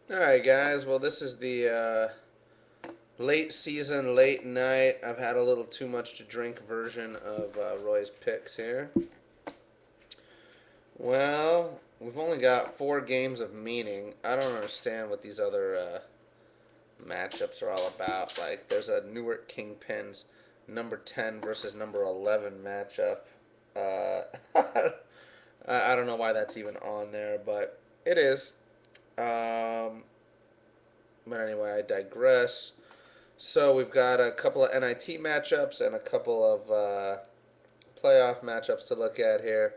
Alright guys, well this is the late season, late night, I've had a little too much to drink version of Roy's picks here. Well, we've only got 4 games of meaning. I don't understand what these other matchups are all about. Like, there's a Newark Kingpins number 10 versus number 11 matchup. Uh, I don't know why that's even on there, but it is. Um, but anyway, I digress. So we've got a couple of NIT matchups and a couple of playoff matchups to look at here.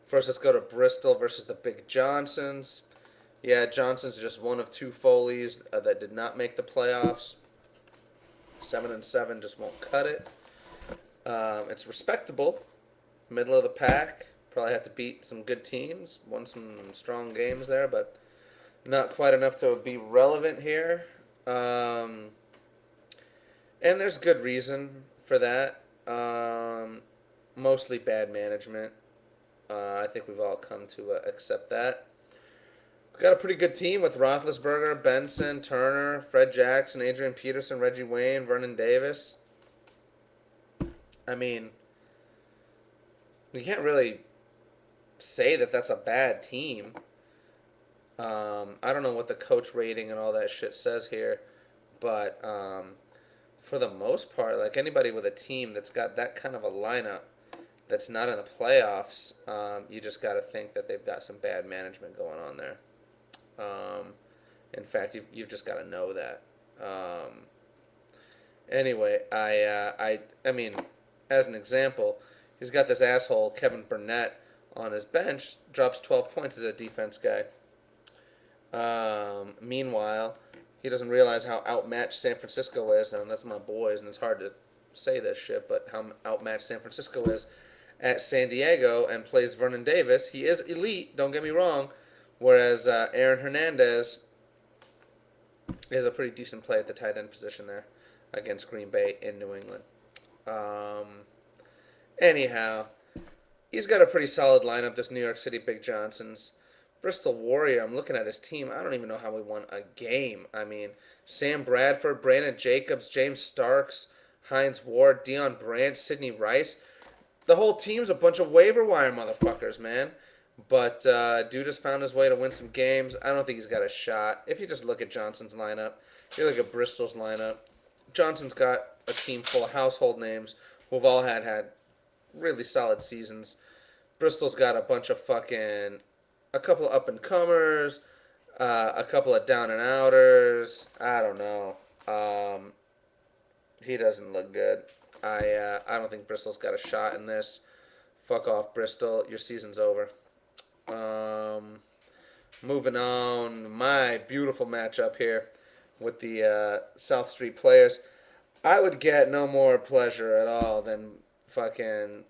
First, let's go to Bristol versus the Big Johnsons. Yeah, Johnson's just one of 2 Foleys that did not make the playoffs. 7-7 just won't cut it. It's respectable, middle of the pack. Probably had to beat some good teams. Won some strong games there, but not quite enough to be relevant here. And there's good reason for that. Mostly bad management. I think we've all come to accept that. We've got a pretty good team with Roethlisberger, Benson, Turner, Fred Jackson, Adrian Peterson, Reggie Wayne, Vernon Davis. I mean, you can't really say that that's a bad team. I don't know what the coach rating and all that shit says here, but for the most part, like anybody with a team that's got that kind of a lineup that's not in the playoffs, you just got to think that they've got some bad management going on there. In fact, you've just got to know that. Anyway, I mean, as an example, he's got this asshole Kevin Burnett on his bench, drops 12 points as a defense guy. Meanwhile, he doesn't realize how outmatched San Francisco is, and that's my boys, and it's hard to say this shit, but how outmatched San Francisco is at San Diego and plays Vernon Davis. He is elite, don't get me wrong, whereas Aaron Hernandez is a pretty decent play at the tight end position there against Green Bay in New England. Anyhow, he's got a pretty solid lineup, this New York City Big Johnsons. Bristol Warrior, I'm looking at his team. I don't even know how we won a game. I mean, Sam Bradford, Brandon Jacobs, James Starks, Hines Ward, Deion Branch, Sidney Rice. The whole team's a bunch of waiver wire motherfuckers, man. But dude has found his way to win some games. I don't think he's got a shot. If you just look at Johnson's lineup, you look at Bristol's lineup, Johnson's got a team full of household names who've all had really solid seasons. Bristol's got a bunch of a couple of up and comers, a couple of down and outers. I don't know. He doesn't look good. I don't think Bristol's got a shot in this. Fuck off, Bristol. Your season's over. Moving on, my beautiful matchup here with the South Street players. I would get no more pleasure at all than fucking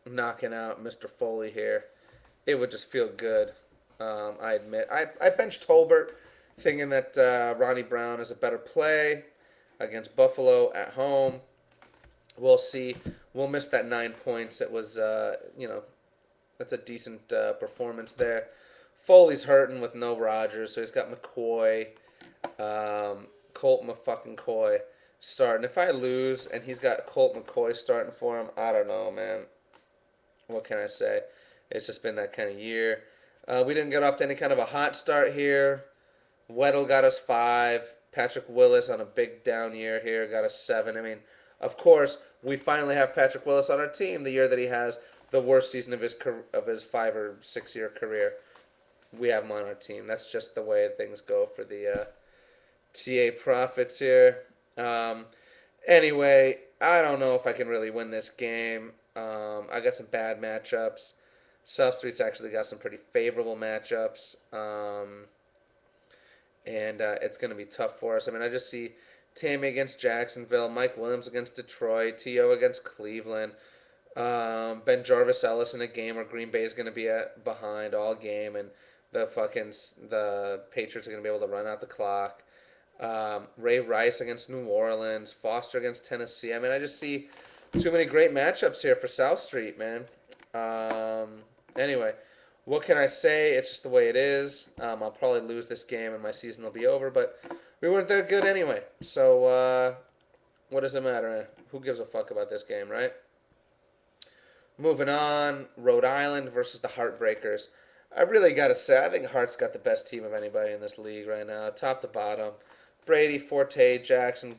knocking out Mr. Foley here. It would just feel good. I admit. I benched Tolbert thinking that Ronnie Brown is a better play against Buffalo at home. We'll see. We'll miss that 9 points. It was, that's a decent performance there. Foley's hurting with no Rodgers, so he's got McCoy, Colt McCoy starting. If I lose and he's got Colt McCoy starting for him, I don't know, man. What can I say? It's just been that kind of year. We didn't get off to any kind of a hot start here. Weddle got us 5. Patrick Willis on a big down year here got us 7. I mean, of course, we finally have Patrick Willis on our team the year that he has the worst season of his 5 or 6 year career. We have him on our team. That's just the way things go for the TA Profits here. Anyway, I don't know if I can really win this game. I got some bad matchups. South Street's actually got some pretty favorable matchups. And it's going to be tough for us. I mean, I just see Tammy against Jacksonville, Mike Williams against Detroit, T.O. against Cleveland, Ben Jarvis Ellis in a game where Green Bay is going to be behind all game, and the Patriots are going to be able to run out the clock. Ray Rice against New Orleans, Foster against Tennessee. I mean, I just see too many great matchups here for South Street, man. Anyway, What can I say? It's just the way it is. I'll probably lose this game and my season will be over, but we weren't that good anyway. So, what does it matter? Who gives a fuck about this game, right? Moving on, Rhode Island versus the Heartbreakers. I really got to say, I think Heart's got the best team of anybody in this league right now, top to bottom. Brady, Forte, Jackson,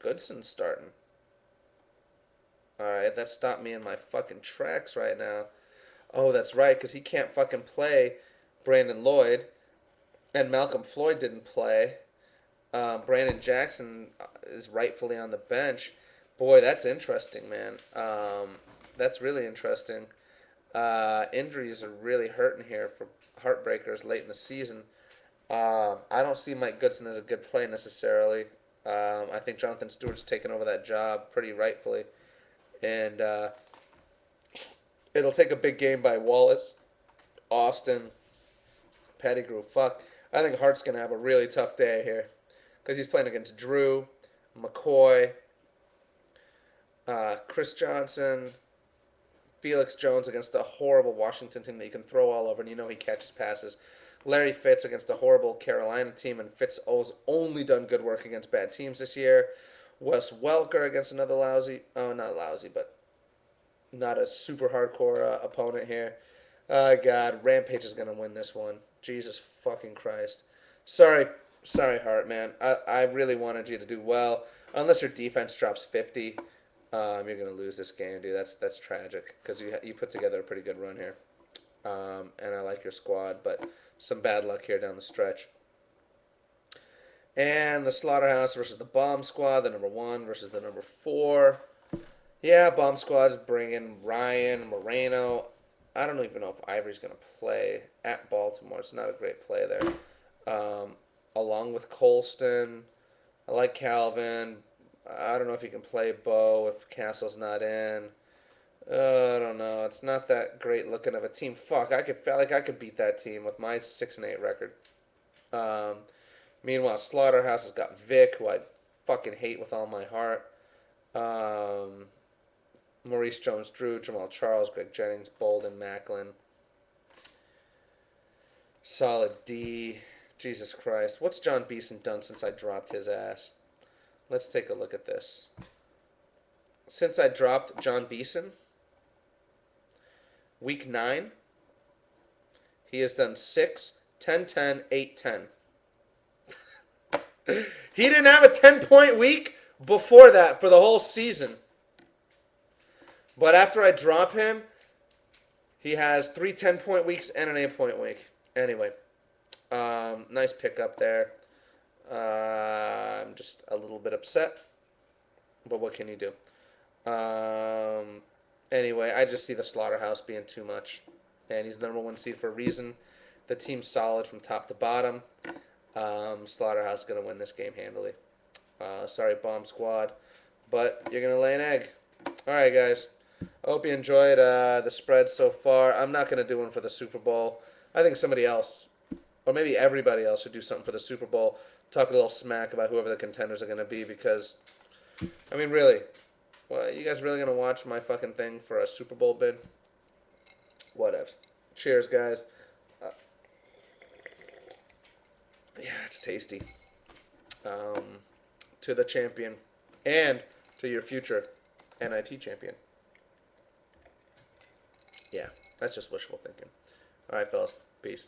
Goodson's starting. Alright, that stopped me in my fucking tracks right now. Oh, that's right, because he can't fucking play Brandon Lloyd, and Malcolm Floyd didn't play. Brandon Jackson is rightfully on the bench. Boy, that's interesting, man. That's really interesting. Injuries are really hurting here for Heartbreakers late in the season. I don't see Mike Goodson as a good play necessarily. I think Jonathan Stewart's taken over that job pretty rightfully. And it'll take a big game by Wallace, Austin, Pettigrew. Fuck. I think Hart's going to have a really tough day here. Because he's playing against Drew, McCoy, Chris Johnson, Felix Jones against a horrible Washington team that you can throw all over, and you know he catches passes. Larry Fitz against a horrible Carolina team, and Fitz has only done good work against bad teams this year. Wes Welker against another not lousy, but not a super hardcore opponent here. God, Rampage is going to win this one. Jesus fucking Christ. Sorry, Hart, man. I really wanted you to do well. Unless your defense drops 50, you're going to lose this game, dude. That's tragic because you put together a pretty good run here. And I like your squad, but some bad luck here down the stretch. And the Slaughterhouse versus the Bomb Squad, the number 1 versus the number 4. Yeah, Bomb Squad's bringing Ryan, Moreno. I don't even know if Ivory's going to play at Baltimore. It's not a great play there. Along with Colston. I like Calvin. I don't know if he can play Bo if Castle's not in. I don't know. It's not that great looking of a team. Fuck, I felt like I could beat that team with my 6-8 record. Meanwhile, Slaughterhouse has got Vic, who I fucking hate with all my heart. Maurice Jones-Drew, Jamal Charles, Greg Jennings, Bolden, Macklin. Solid D. Jesus Christ. What's John Beeson done since I dropped his ass? Let's take a look at this. Since I dropped John Beeson, week 9, he has done 6, 10, 10, 8, 10. He didn't have a 10-point week before that for the whole season. But after I drop him, he has 3 10-point weeks and an 8-point week. Anyway, nice pickup there. I'm just a little bit upset, but what can you do? Anyway, I just see the Slaughterhouse being too much, and he's the number 1 seed for a reason. The team's solid from top to bottom. Slaughterhouse is going to win this game handily. Sorry, Bomb Squad, but you're going to lay an egg. All right, guys. I hope you enjoyed the spread so far. I'm not going to do one for the Super Bowl. I think somebody else, or maybe everybody else, should do something for the Super Bowl. Talk a little smack about whoever the contenders are going to be because, I mean, really, well, you guys really going to watch my fucking thing for a Super Bowl bid? Whatever. Cheers, guys. Yeah, it's tasty. To the champion and to your future NIT champion. Yeah, that's just wishful thinking. All right, fellas. Peace.